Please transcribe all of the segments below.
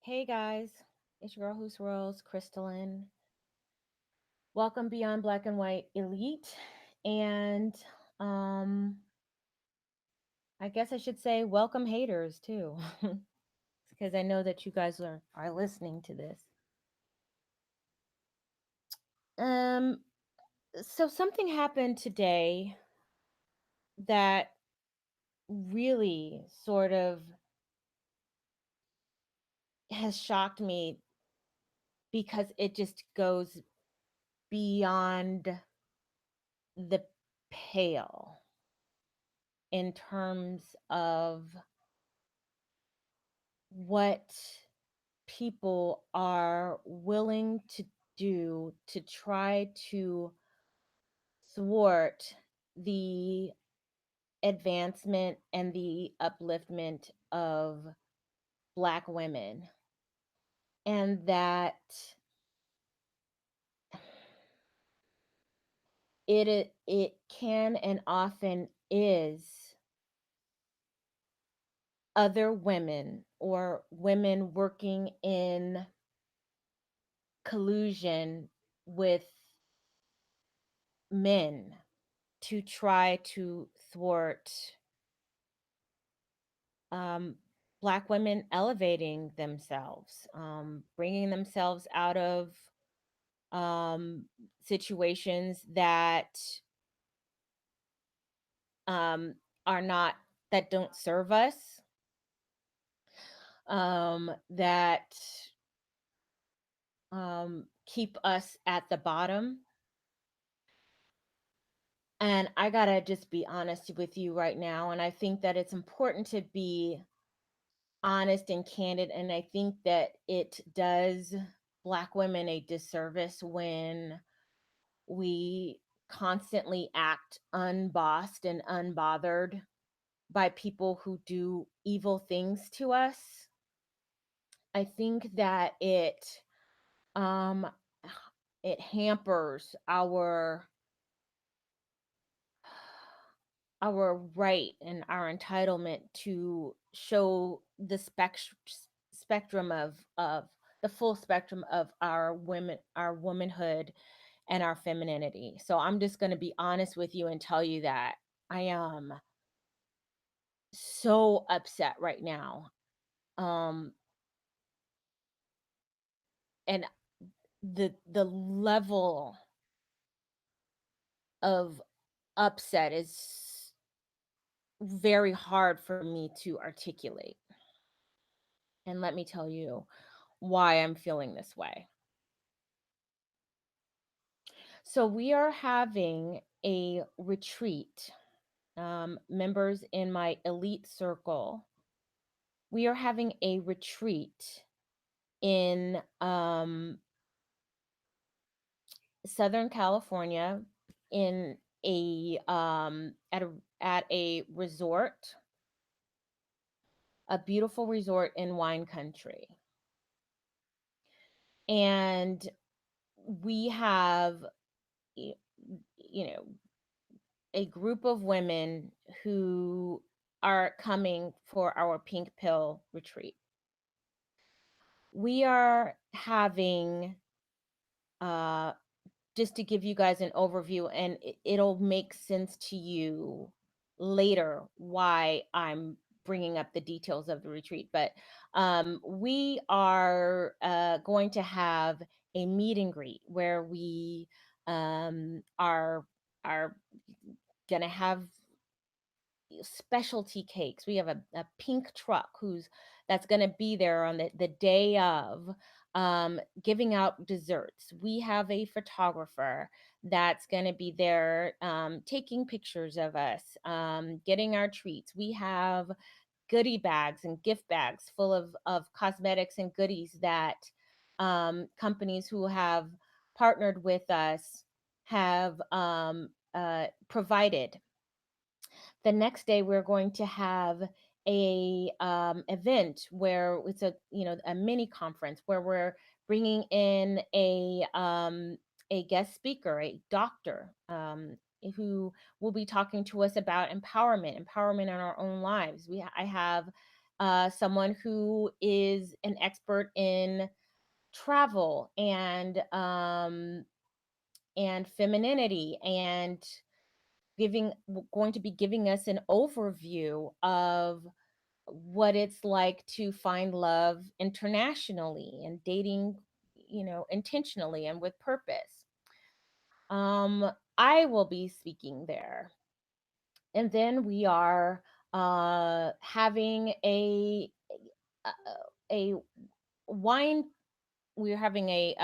Hey guys, it's your girl who swirls, Christelyn. Welcome beyond Black and White Elite, and um, I guess I should say welcome haters too, because I know that you guys are listening to this. Um, so something happened today that really sort of has shocked me because it just goes beyond the pale in terms of what people are willing to do to try to thwart the advancement and the upliftment of Black women. And that it can and often is other women or women working in collusion with men to try to thwart um, Black women elevating themselves, bringing themselves out of um, situations that um, are not, that don't serve us, that keep us at the bottom. And I gotta just be honest with you right now. And I think that it's important to be honest and candid. And I think that it does Black women a disservice when we constantly act unbossed and unbothered by people who do evil things to us. I think that um it hampers our right and our entitlement to show the spectrum of the full spectrum of our women, our womanhood, and our femininity. So I'm just going to be honest with you and tell you that I am so upset right now. Um and the level of upset is very hard for me to articulate. And let me tell you why I'm feeling this way. So we are having a retreat. Members in my elite circle, we are having a retreat in Southern California in a at a resort, a beautiful resort in wine country. And we have y- you know a group of women who are coming for our pink pill retreat. We are having uh just to give you guys an overview, and it'll make sense to you later why I'm bringing up the details of the retreat. But we are going to have a meet and greet where we are gonna have specialty cakes. We have a pink truck who's that's going to be there on the day of, giving out desserts. We have a photographer that's going to be there, taking pictures of us, getting our treats. We have goodie bags and gift bags full of cosmetics and goodies that companies who have partnered with us have provided. The next day we're going to have a event where it's a mini conference where we're bringing in a guest speaker, a doctor, who will be talking to us about empowerment in our own lives. I have someone who is an expert in travel and femininity, and going to be giving us an overview of what it's like to find love internationally and dating, intentionally and with purpose. um I will be speaking there. And then we are having a wine we're having a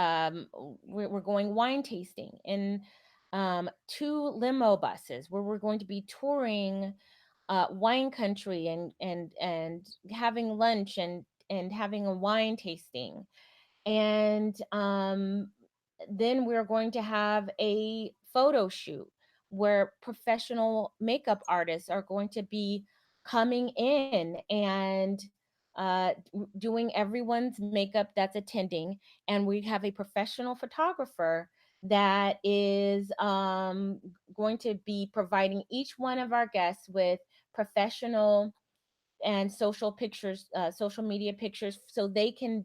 we're going wine tasting in two limo buses, where we're going to be touring wine country, and having lunch, and having a wine tasting. And then we're going to have a photo shoot where professional makeup artists are going to be coming in and doing everyone's makeup that's attending. And we have a professional photographer that is going to be providing each one of our guests with professional and social pictures, social media pictures, so they can,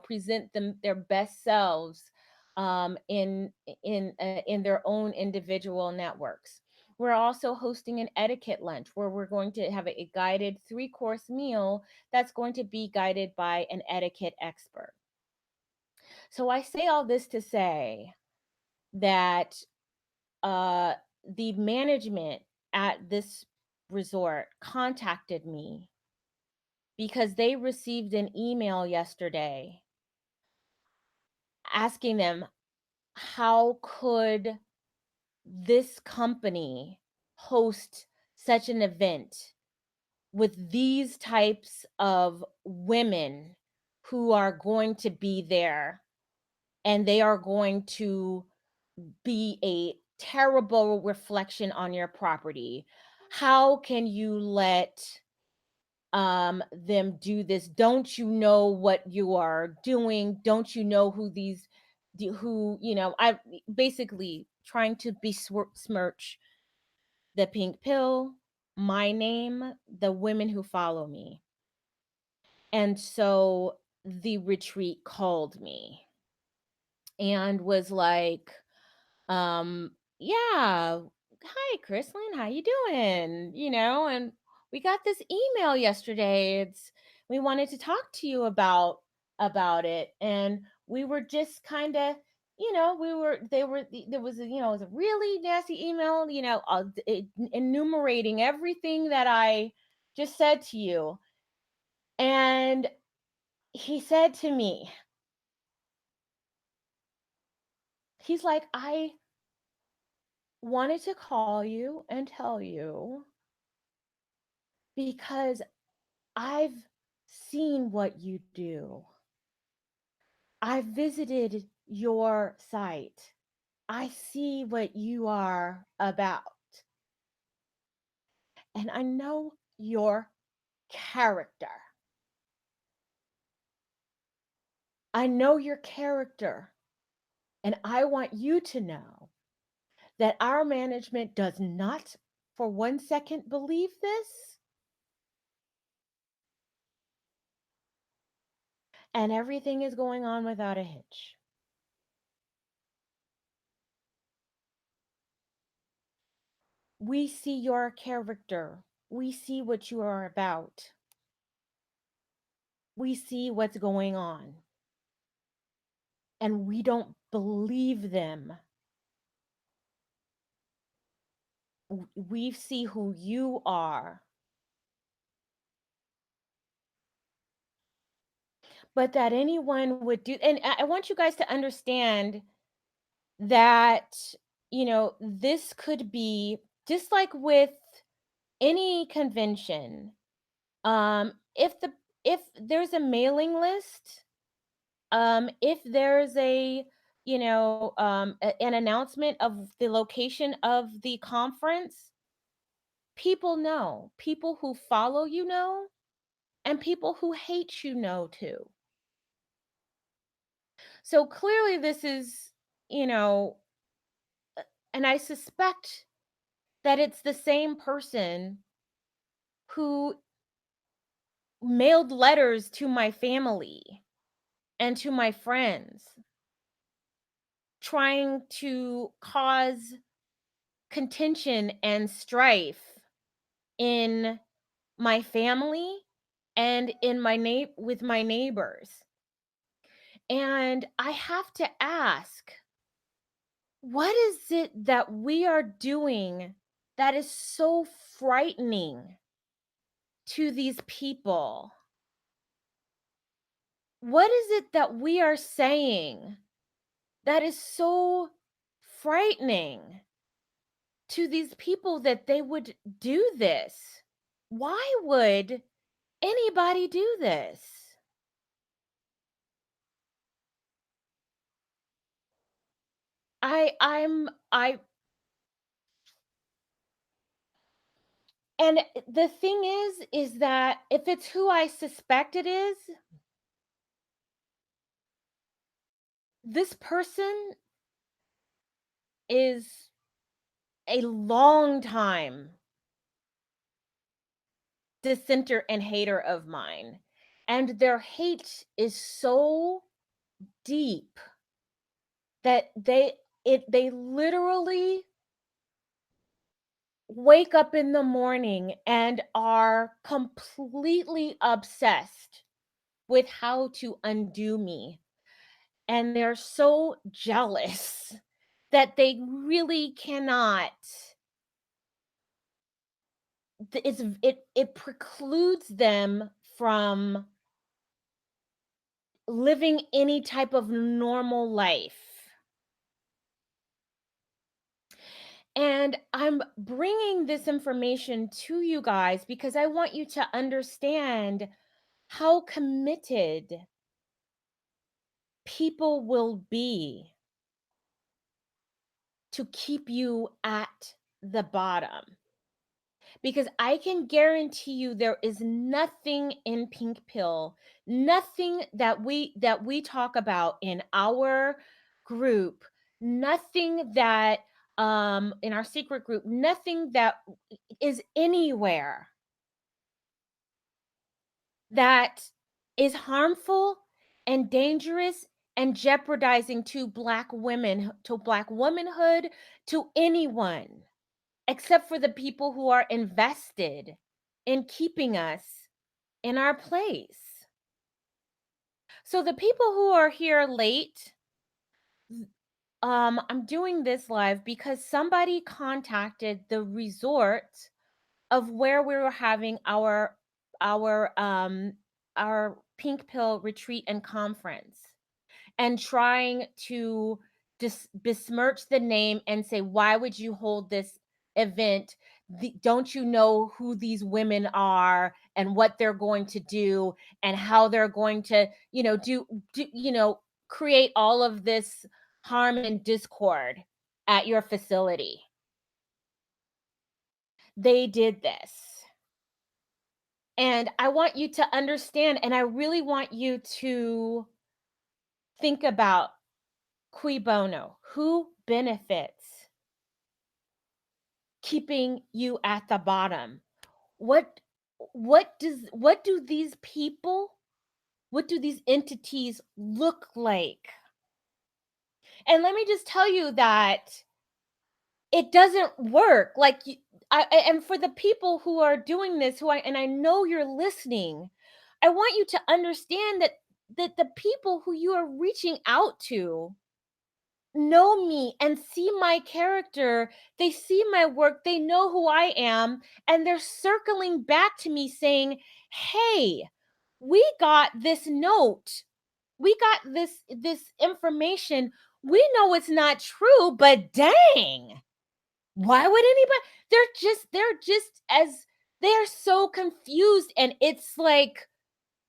present them their best selves in their own individual networks. We're also hosting an etiquette lunch, where we're going to have a guided 3-course meal that's going to be guided by an etiquette expert. So I say all this to say that uh, the management at this resort contacted me because they received an email yesterday asking them, how could this company host such an event with these types of women who are going to be there, and they are going to be a terrible reflection on your property? How can you let them do this? Don't you know what you are doing? Don't you know who these who, I basically trying to besmirch the pink pill, my name, the women who follow me. And so the retreat called me and was like, um yeah, hi Christelyn, how you doing? And we got this email yesterday. It's We wanted to talk to you about it. And we were just kind of, we were they were there was a, it was a really nasty email, enumerating everything that I just said to you. And he said to me, he's like, I wanted to call you and tell you because I've seen what you do. I've visited your site. I see what you are about. And I know your character. I know your character. And I want you to know that our management does not for 1 second believe this, and everything is going on without a hitch. We see your character. We see what you are about. We see what's going on. And we don't believe them. We see who you are. But that anyone would do, and I want you guys to understand that, this could be just like with any convention. If there's a mailing list, if there's an announcement of the location of the conference, people know. People who follow you know, and people who hate you know too. So clearly this is, you know, and I suspect that it's the same person who mailed letters to my family and to my friends, trying to cause contention and strife in my family and in with my neighbors. And I have to ask, what is it that we are doing that is so frightening to these people? What is it that we are saying that is so frightening to these people that they would do this? Why would anybody do this? I and the thing is that if it's who I suspect it is, this person is a long time dissenter and hater of mine. And their hate is so deep that they literally wake up in the morning and are completely obsessed with how to undo me. And they're so jealous that they really cannot it precludes them from living any type of normal life. And I'm bringing this information to you guys because I want you to understand how committed people will be to keep you at the bottom. Because I can guarantee you there is nothing in Pink Pill, nothing that we talk about in our group, nothing that in our secret group, nothing that is anywhere that is harmful and dangerous and jeopardizing to black women, to black womanhood, to anyone except for the people who are invested in keeping us in our place. So the people who are here late, I'm doing this live because somebody contacted the resort of where we were having our our pink pill retreat and conference, and trying to besmirch the name and say, why would you hold this event? Don't you know who these women are and what they're going to do and how they're going to, create all of this harm and discord at your facility? They did this. And I want you to understand, and I really want you to think about cui bono, who benefits keeping you at the bottom? What what do these people, what do these entities look like? And let me just tell you that it doesn't work. And for the people who are doing this, and I know you're listening, I want you to understand that the people who you are reaching out to know me and see my character, they see my work, they know who I am, and they're circling back to me saying, "Hey, we got this note. We got this information. We know it's not true, but dang. Why would anybody?" They're just as they're so confused, and it's like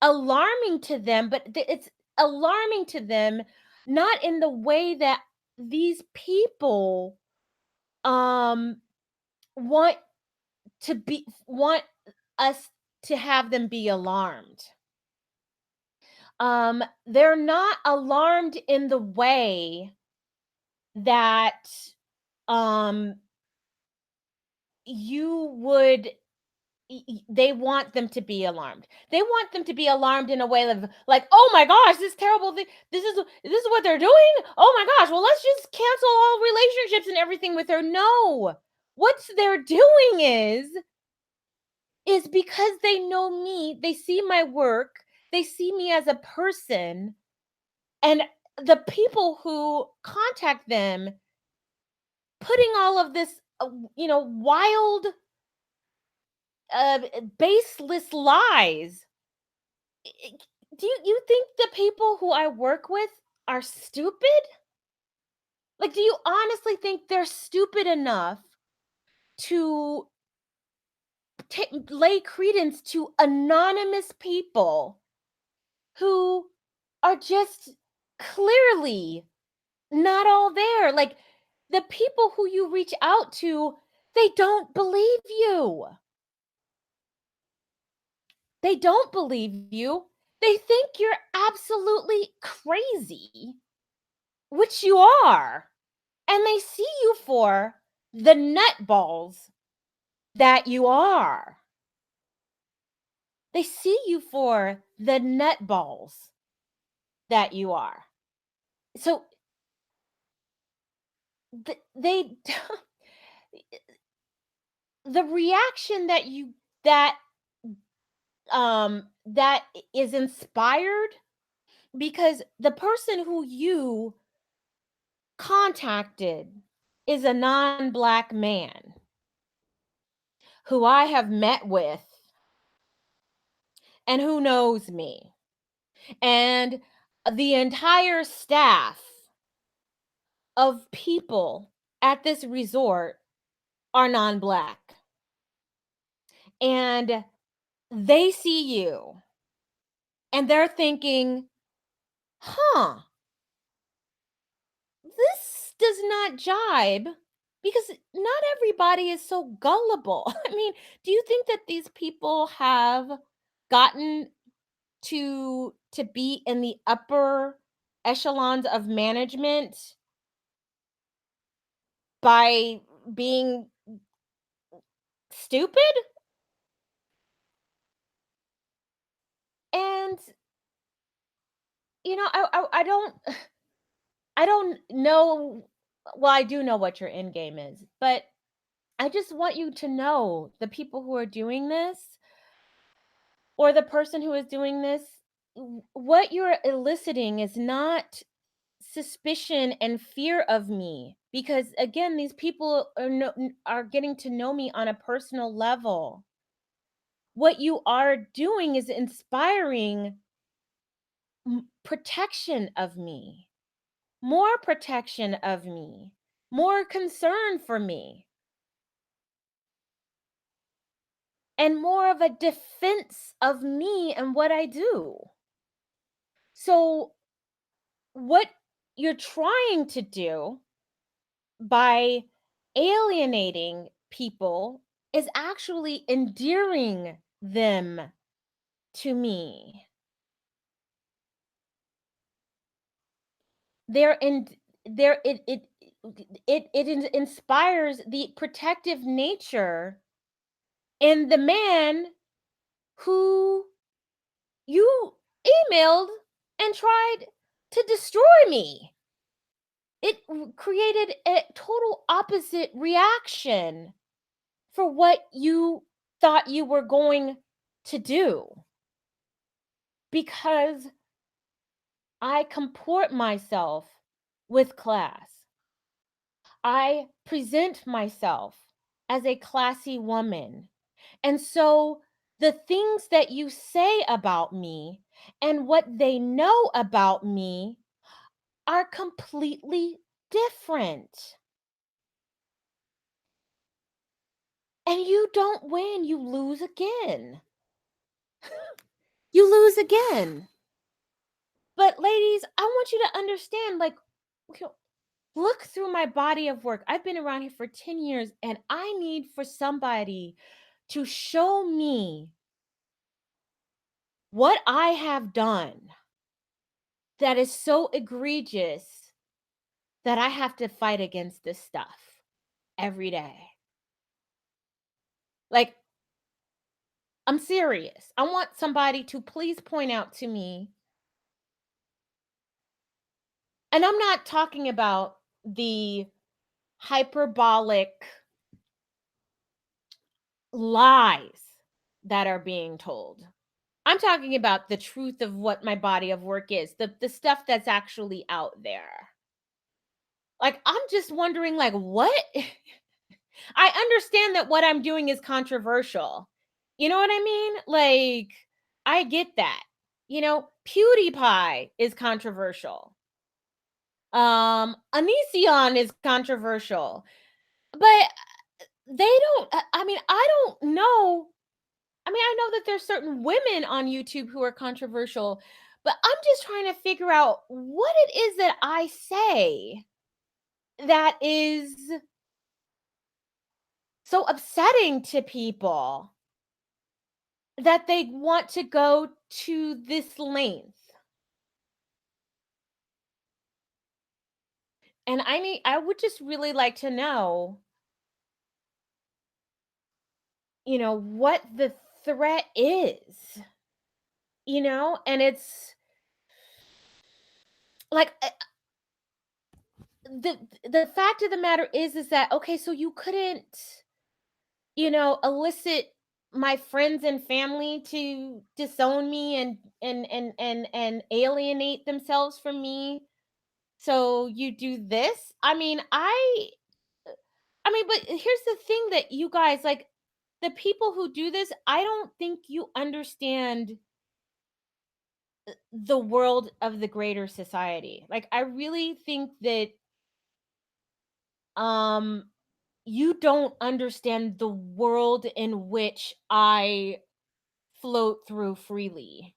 alarming to them, but it's alarming to them not in the way that these people um want want us to have them be alarmed. They're not alarmed in the way that um you would they want them to be alarmed. They want them to be alarmed in a way of like, oh my gosh, this terrible thing. This is what they're doing. Oh my gosh, well let's just cancel all relationships and everything with her. No, what they're doing is because they know me. They see my work. They see me as a person, and the people who contact them putting all of this, wild, uh, baseless lies. Do you think the people who I work with are stupid? Like, do you honestly think they're stupid enough to lay credence to anonymous people who are just clearly not all there? Like, the people who you reach out to, they don't believe you. They don't believe you. They think you're absolutely crazy, which you are. And they see you for the nutballs that you are. They see you for the nutballs that you are. So they the reaction that that is inspired because the person who you contacted is a non-black man who I have met with and who knows me. And the entire staff of people at this resort are non-black. And they see you and they're thinking, huh, this does not jibe because not everybody is so gullible. I mean, do you think that these people have gotten to be in the upper echelons of management by being stupid? And I don't know. Well, I do know what your end game is, but I just want you to know the people who are doing this or the person who is doing this, what you're eliciting is not suspicion and fear of me because again these people are getting to know me on a personal level. What you are doing is inspiring protection of me, more protection of me, more concern for me, and more of a defense of me and what I do. So, what you're trying to do by alienating people is actually endearing them to me. They're in there inspires the protective nature in the man who you emailed and tried to destroy me. It created a total opposite reaction for what you thought you were going to do because I comport myself with class. I present myself as a classy woman. And so the things that you say about me and what they know about me are completely different. And you don't win, you lose again. You lose again. But ladies, I want you to understand like you know, look through my body of work. I've been around here for 10 years and I need for somebody to show me what I have done that is so egregious that I have to fight against this stuff every day. Like I'm serious. I want somebody to please point out to me, and I'm not talking about the hyperbolic lies that are being told. I'm talking about the truth of what my body of work is, the stuff that's actually out there. Like, I'm just wondering, like, what? I understand that what I'm doing is controversial. You know what I mean? Like, I get that. PewDiePie is controversial. Onision is controversial. But they don't I mean, I don't know. I mean, I know that there's certain women on YouTube who are controversial, but I'm just trying to figure out what it is that I say that is so upsetting to people that they want to go to this length. And I would just really like to know, what the threat is, and it's like the the fact of the matter is that okay, so you couldn't, elicit my friends and family to disown me and alienate themselves from me. So you do this? But here's the thing that you guys like the people who do this, I don't think you understand the world of the greater society. Like I really think that um you don't understand the world in which I float through freely.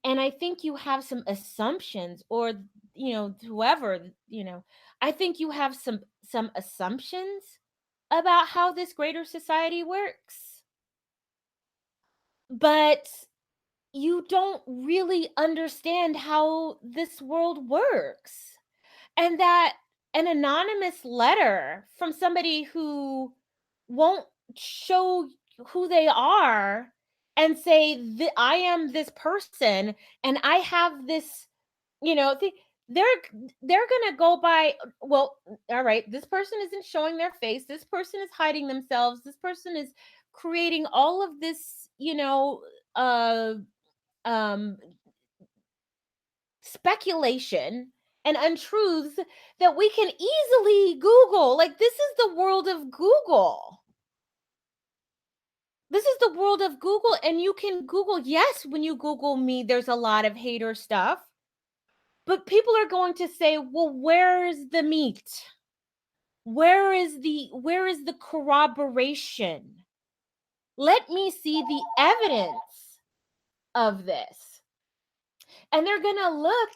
And I think you have some assumptions or whoever, I think you have some assumptions about how this greater society works. But you don't really understand how this world works. And that an anonymous letter from somebody who won't show who they are and say that I am this person and I have this, they're they're gonna go by, well, all right, this person isn't showing their face, this person is hiding themselves, this person is creating all of this, uh um speculation and untruths that we can easily Google. Like, this is the world of Google. This is the world of Google, and you can Google. Yes, when you Google me, there's a lot of hater stuff, but people are going to say, well, where's the meat? Where is the corroboration? Let me see the evidence of this. And they're going to look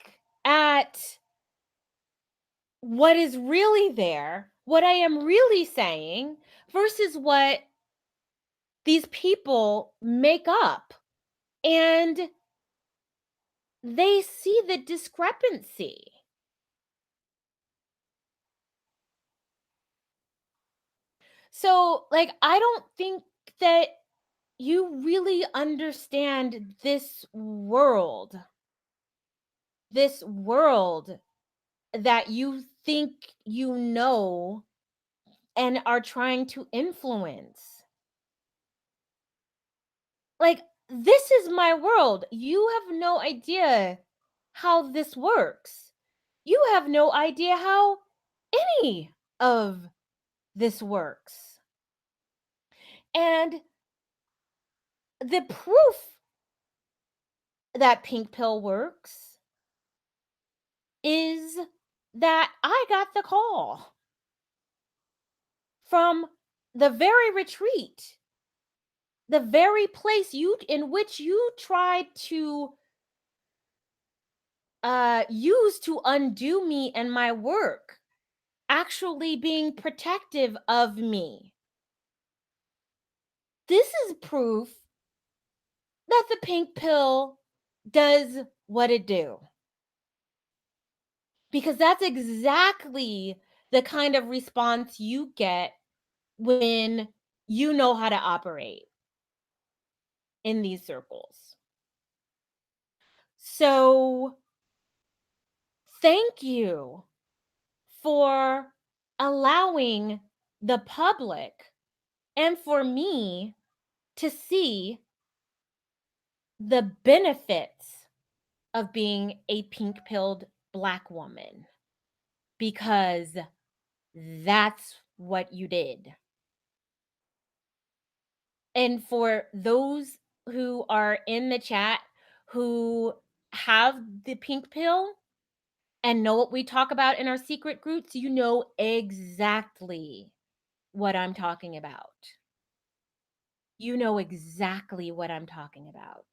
at what is really there, what I am really saying, versus what these people make up. And they see the discrepancy. So, like, I don't think that you really understand this world that you think you know and are trying to influence. Like, this is my world. You have no idea how this works. You have no idea how any of this works. And the proof that pink pill works is that I got the call from the very retreat, the very place you in which you tried to use to undo me and my work, actually being protective of me. This is proof that the pink pill does what it do. Because that's exactly the kind of response you get when you know how to operate. in these circles. So, thank you for allowing the public and for me to see the benefits of being a pink pilled Black woman, because that's what you did. And for those who are in the chat who have the pink pill and know what we talk about in our secret groups, you know exactly what I'm talking about. You know exactly what I'm talking about.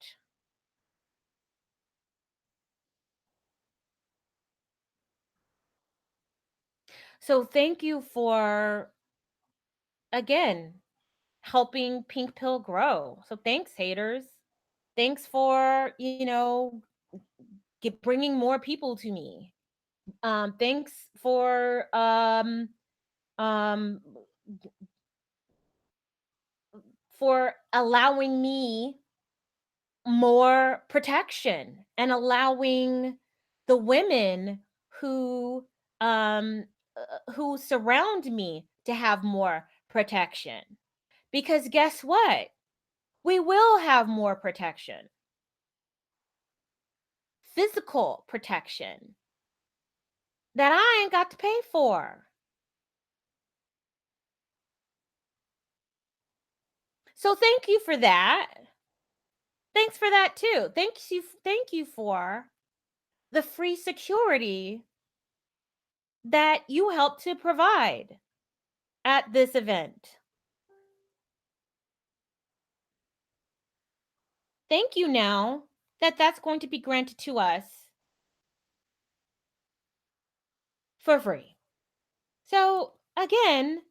So thank you for, again, helping Pink Pill grow. So thanks, haters. Thanks for, bringing more people to me. Thanks for um allowing me more protection and allowing the women who who surround me to have more protection, because guess what, we will have more protection, physical protection that I ain't got to pay for. So thank you for that. Thanks for that too. Thank you for the free security that you helped to provide at this event. Thank you now that that's going to be granted to us for free. So, again,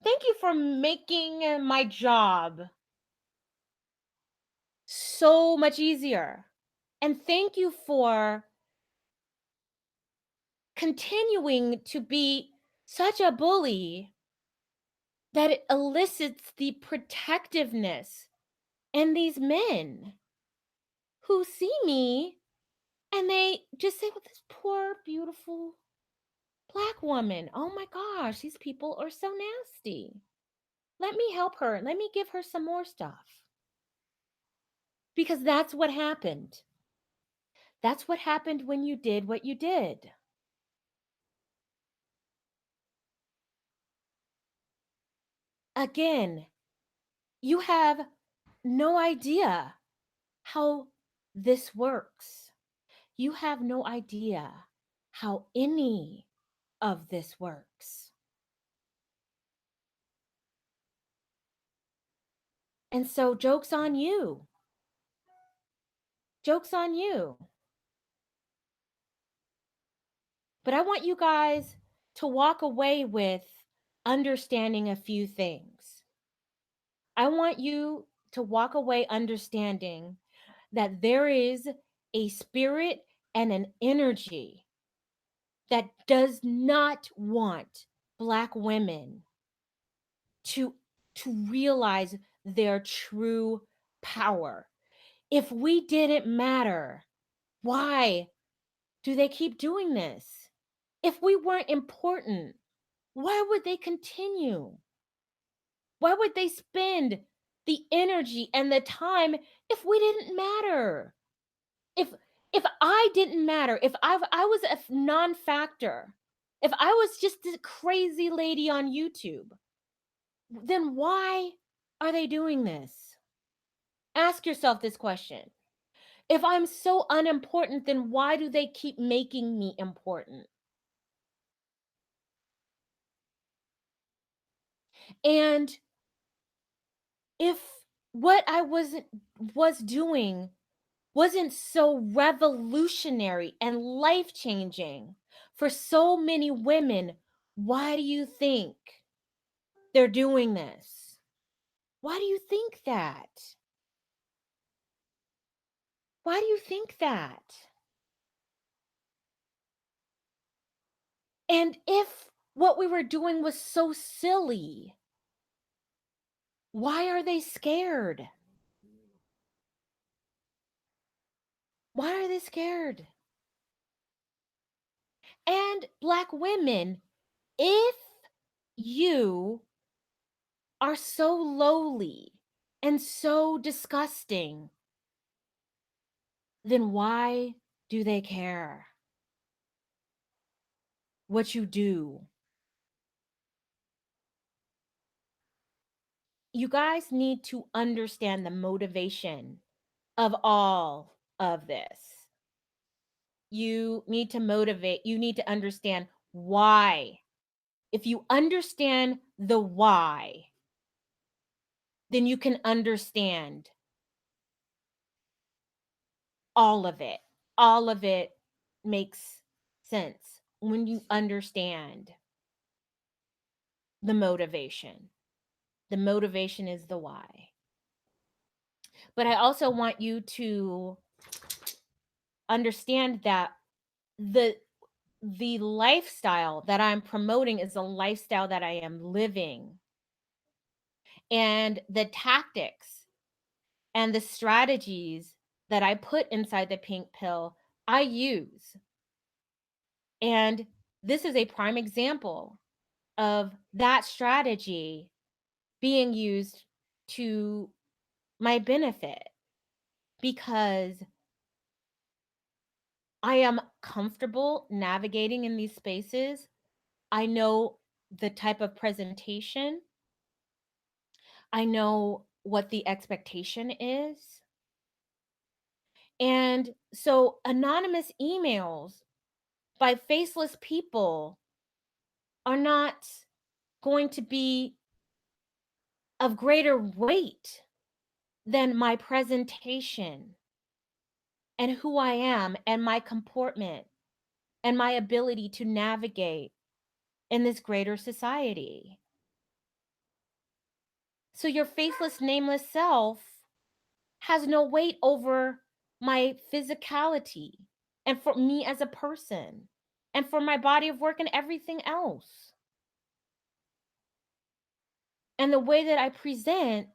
thank you for making my job so much easier. And thank you for continuing to be such a bully that it elicits the protectiveness in these men who see me and they just say, well, this poor, beautiful Black woman. Oh my gosh, these people are so nasty. Let me help her. Let me give her some more stuff. Because that's what happened. That's what happened when you did what you did. Again, you have no idea how this works. You have no idea how any of this works. And so, joke's on you. Joke's on you. But I want you guys to walk away with understanding a few things. I want you to walk away understanding that there is a spirit and an energy that does not want Black women to realize their true power. If we didn't matter, why do they keep doing this? If we weren't important, why would they continue? Why would they spend the energy and the time if we didn't matter? If I didn't matter, if I was a non-factor, if I was just a crazy lady on YouTube, then why are they doing this? Ask yourself this question. If I'm so unimportant, then why do they keep making me important? And if what I was doing wasn't so revolutionary and life-changing for so many women, why do you think they're doing this? Why do you think that? Why do you think that? And if what we were doing was so silly, Why are they scared? Why are they scared? And Black women, if you are so lowly and so disgusting, then why do they care what you do? You guys need to understand the motivation of all of this. You need to understand why. If you understand the why, then you can understand all of it. All of it makes sense when you understand the motivation. The motivation is the why. But I also want you to understand that the the lifestyle that I'm promoting is a lifestyle that I am living. And the tactics and the strategies that I put inside the pink pill, I use. And this is a prime example of that strategy being used to my benefit because I am comfortable navigating in these spaces. I know the type of presentation, I know what the expectation is. And so, anonymous emails by faceless people are not going to be of greater weight than my presentation and who I am and my comportment and my ability to navigate in this greater society. So your faceless, nameless self has no weight over my physicality and for me as a person and for my body of work and everything else. And the way that I present,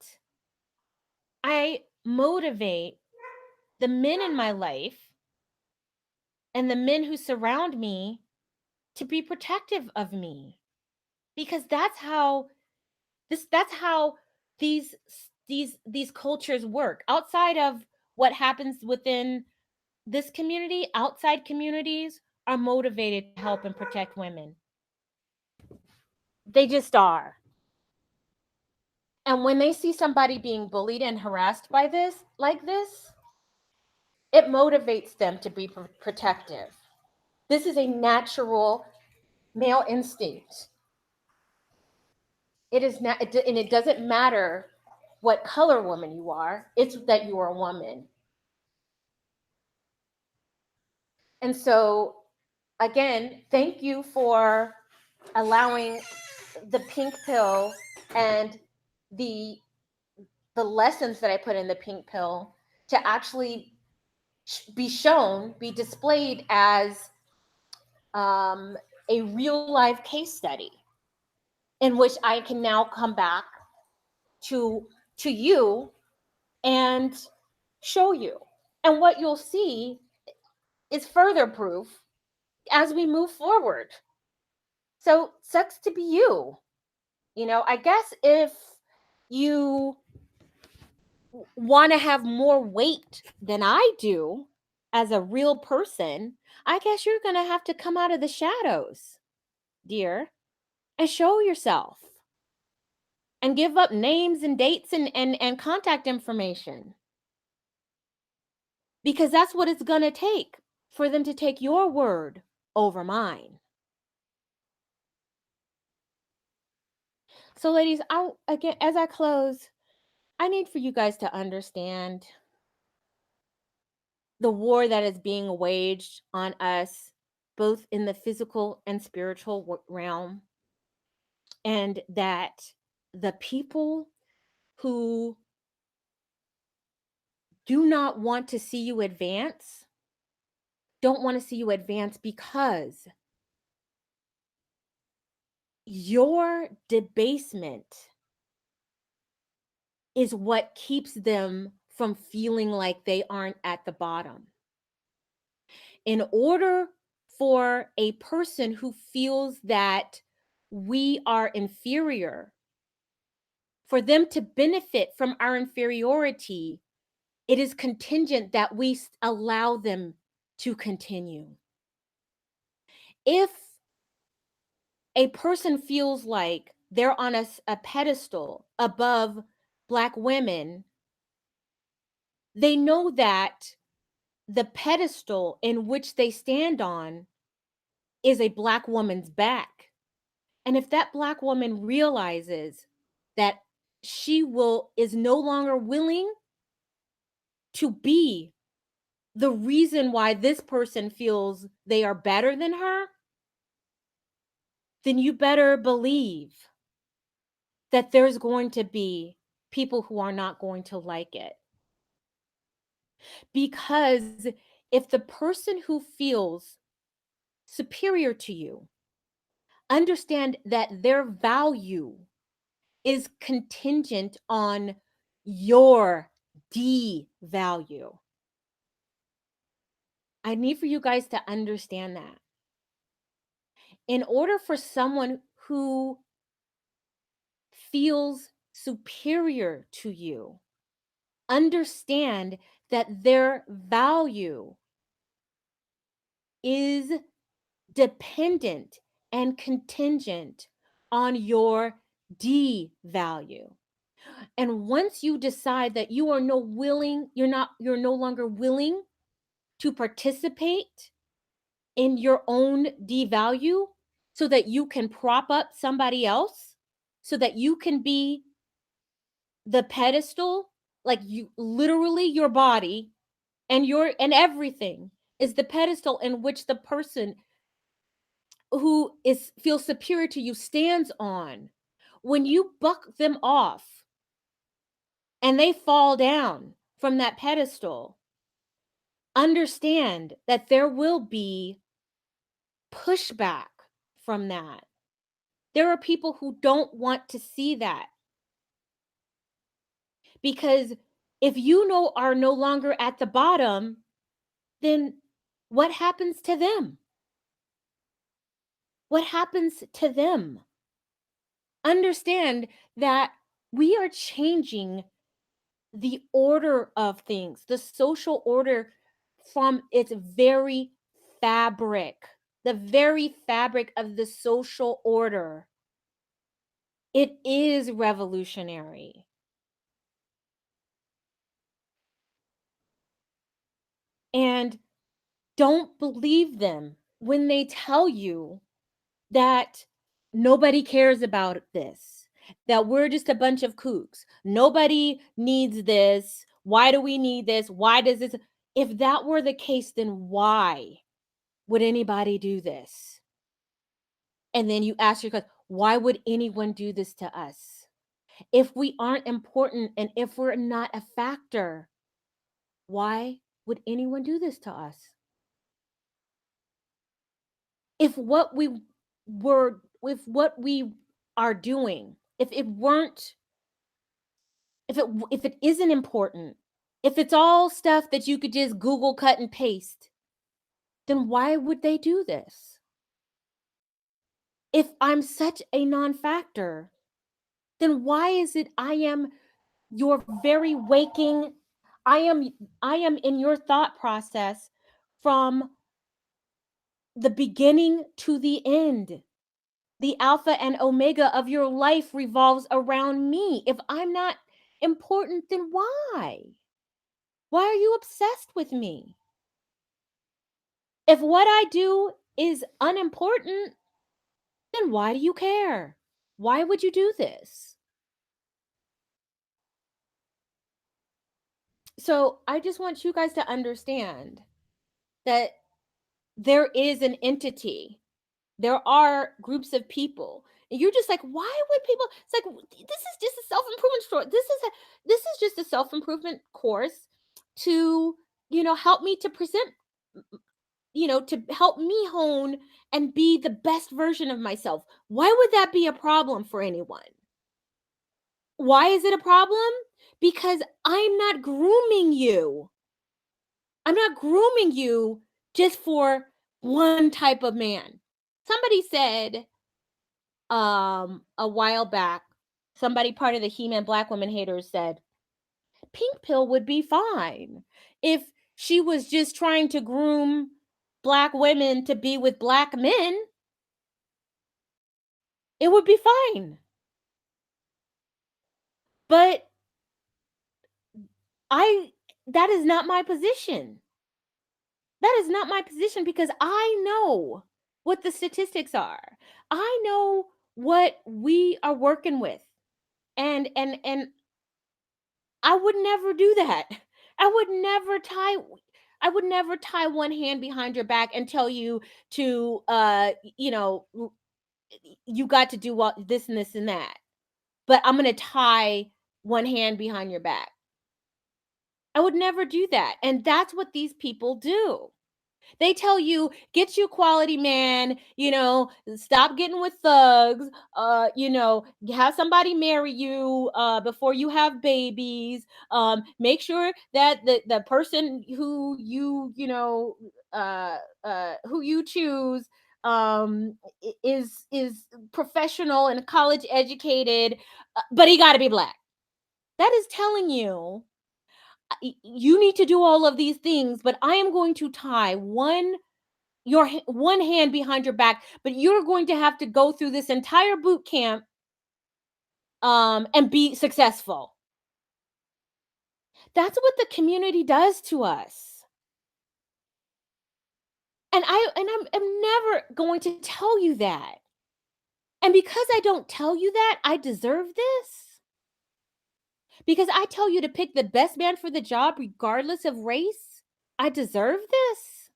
I motivate the men in my life and the men who surround me to be protective of me because that's how these these cultures work outside of what happens within this community. Outside communities are motivated to help and protect women. They just are. And when they see somebody being bullied and harassed by this like this, it motivates them to be protective. This is a natural male instinct. It is not, and it doesn't matter what color woman you are, it's that you are a woman. And so, again, thank you for allowing the pink pill and the the lessons that I put in the pink pill to actually be shown, be displayed as um, a real life case study in which I can now come back to you and show you. And what you'll see is further proof as we move forward. So, sucks to be you. You know, I guess if you want to have more weight than I do as a real person, I guess you're going to have to come out of the shadows, dear, and show yourself and give up names and dates and contact information because that's what it's going to take for them to take your word over mine. So, ladies, I again, as I close, I need for you guys to understand the war that is being waged on us, both in the physical and spiritual realm, and that the people who do not want to see you advance don't want to see you advance because your debasement is what keeps them from feeling like they aren't at the bottom. In order for a person who feels that we are inferior, for them to benefit from our inferiority, it is contingent that we allow them to continue. If a person feels like they're on a pedestal above Black women, they know that the pedestal in which they stand on is a Black woman's back. And if that Black woman realizes that is no longer willing to be the reason why this person feels they are better than her, then you better believe that there's going to be people who are not going to like it. Because if the person who feels superior to you understand that their value is contingent on your value, I need for you guys to understand that. In order for someone who feels superior to you, understand that their value is dependent and contingent on your value. And once you decide that you're no longer willing to participate in your own devalue so that you can prop up somebody else, so that you can be the pedestal, like you literally your body and everything is the pedestal in which the person who is feels superior to you stands on. When you buck them off and they fall down from that pedestal, understand that there will be pushback from that. There are people who don't want to see that, because if you know are no longer at the bottom, then what happens to them? What happens to them? Understand that we are changing the order of things, the social order from its very fabric, the very fabric of the social order. It is revolutionary. And don't believe them when they tell you that nobody cares about this, that we're just a bunch of kooks. Nobody needs this. Why do we need this? Why does this? If that were the case, then why would anybody do this? And then you ask yourself, why would anyone do this to us? If we aren't important and if we're not a factor, why would anyone do this to us? If what we were, if what we are doing, if it isn't important, if it's all stuff that you could just Google, cut and paste, then why would they do this? If I'm such a non-factor, then why is it I am your very waking, I am I am in your thought process from the beginning to the end. The alpha and omega of your life revolves around me. If I'm not important, then why? Why are you obsessed with me? If what I do is unimportant, then why do you care? Why would you do this? So I just want you guys to understand that there is an entity. There are groups of people. And you're just like, why would people? It's like, this is just a self-improvement story. This is just a self-improvement course to, help me to present, to help me hone and be the best version of myself. Why would that be a problem for anyone? Why is it a problem? because I'm not grooming you. I'm not grooming you just for one type of man. Somebody said a while back, somebody part of the He-Man Black Women haters said Pink Pill would be fine if she was just trying to groom black women to be with black men. It would be fine. But I that is not my position. That is not my position because I know what the statistics are. I know what we are working with. And I would never do that. I would never tie I would never tie one hand behind your back and tell you to you got to do what this and this and that. But I'm going to tie one hand behind your back. I would never do that. And that's what these people do. They tell you, get you quality man, stop getting with thugs, have somebody marry you before you have babies. Make sure that the person who you choose is professional and college educated, but he got to be black. That is telling you you need to do all of these things, but I am going to tie one hand behind your back, but you're going to have to go through this entire boot camp and be successful. That's what the community does to us. I'm never going to tell you that. And because I don't tell you that, I deserve this. Because I tell you to pick the best man for the job regardless of race, I deserve this.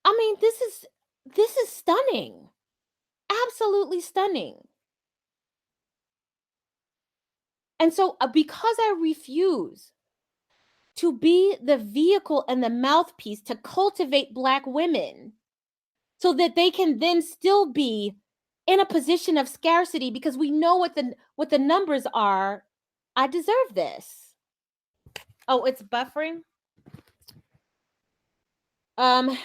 I mean, this is stunning. Absolutely stunning. And so because I refuse to be the vehicle and the mouthpiece to cultivate black women so that they can then still be in a position of scarcity because we know what the numbers are, I deserve this. Oh, it's buffering. um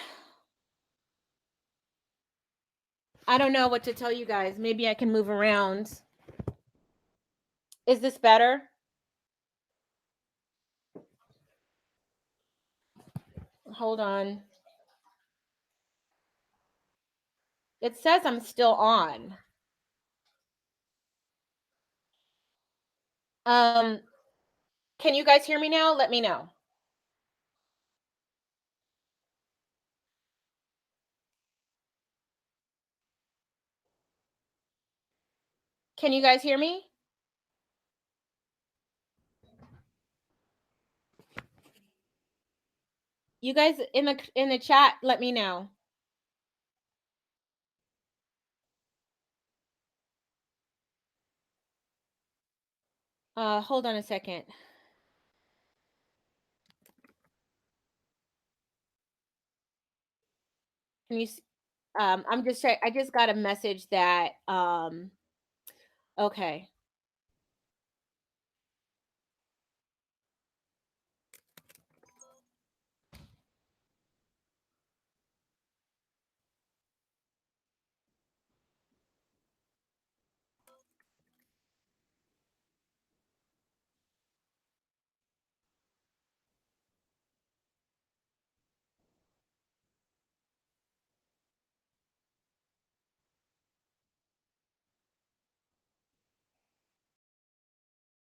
I don't know what to tell you guys. Maybe I can move around. Is this better? Hold on. It says I'm still on. um can you guys hear me now? Let me know. Can you guys hear me? You guys in the chat, let me know. Hold on a second. Can you I'm just trying. I just got a message that okay.